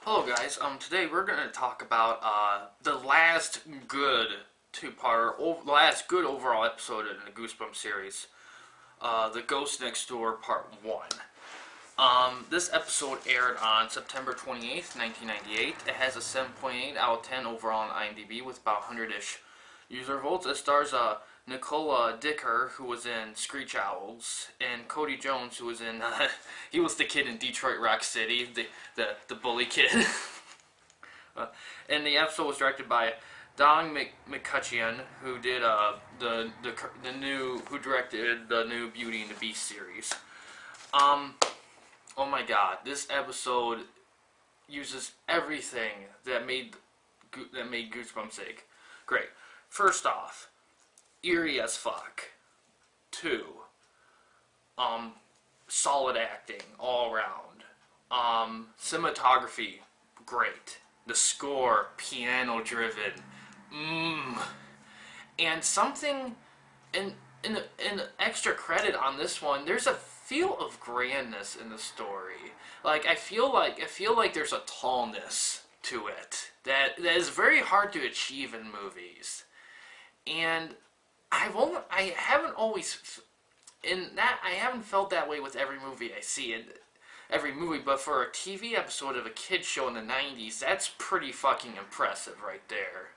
Hello guys, today we're going to talk about the last good two-parter, last good overall episode in the Goosebumps series, The Ghost Next Door Part 1. This episode aired on September 28th, 1998. It has a 7.8 out of 10 overall on IMDb with about 100-ish user votes. It stars Nicola Dicker, who was in Screech Owls, and Cody Jones, who was in, he was the kid in Detroit Rock City, the bully kid. And the episode was directed by Don McCutcheon, who did who directed the new Beauty and the Beast series. Oh my God, this episode uses everything that made Goosebumps great. First off, eerie as fuck. 2, solid acting all around. Cinematography, great. The score, piano driven. And something, in extra credit on this one, there's a feel of grandness in the story. Like I feel like there's a tallness to it that is very hard to achieve in movies. And I haven't felt that way with every movie I see in every movie, but for a TV episode of a kids show in the 90s, that's pretty fucking impressive right there.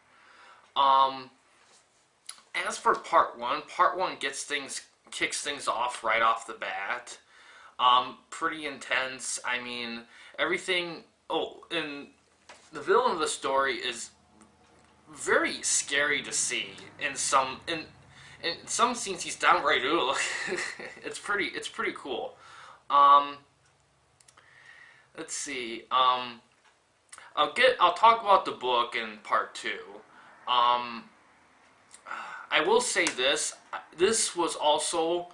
As for part one kicks things off right off the bat. Pretty intense. I mean, everything. Oh, and the villain of the story is very scary to see in some scenes. He's downright it's pretty cool. Let's see. I'll talk about the book in part 2. I will say this. This was also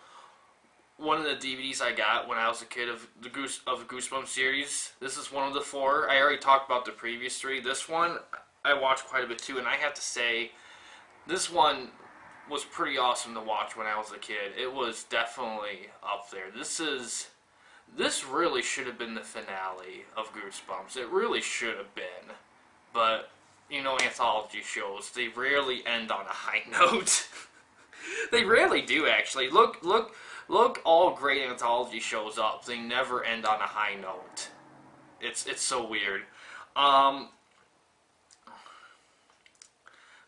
one of the DVDs I got when I was a kid of the Goosebumps series. This is one of the 4. I already talked about the previous 3. This one I watched quite a bit too, and I have to say, this one was pretty awesome to watch when I was a kid. It was definitely up there. This really should have been the finale of Goosebumps. It really should have been. But, you know, anthology shows, they rarely end on a high note. They rarely do, actually. Look all great anthology shows up. They never end on a high note. It's so weird.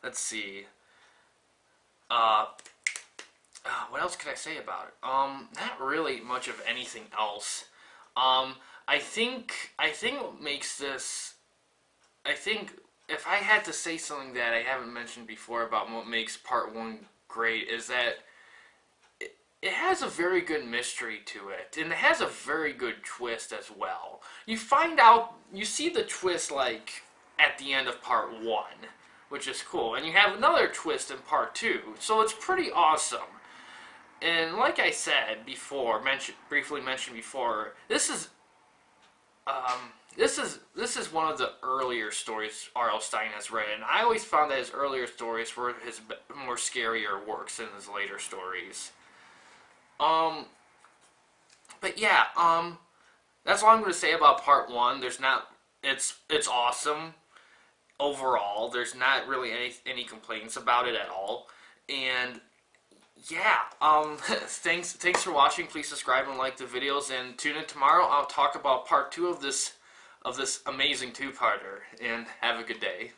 Let's see. What else could I say about it? Not really much of anything else. I think what makes this, I think if I had to say something that I haven't mentioned before about what makes part 1 great is that it has a very good mystery to it, and it has a very good twist as well. You find out, you see the twist like at the end of part 1, which is cool, and you have another twist in part 2, so it's pretty awesome. And like I said before, briefly mentioned before, this is one of the earlier stories R.L. Stine has written. I always found that his earlier stories were his more scarier works than his later stories. But yeah, that's all I'm going to say about part 1. It's awesome overall. There's not really any complaints about it at all. And yeah, thanks for watching. Please subscribe and like the videos, and tune in tomorrow. I'll talk about part 2 of this amazing two-parter, and have a good day.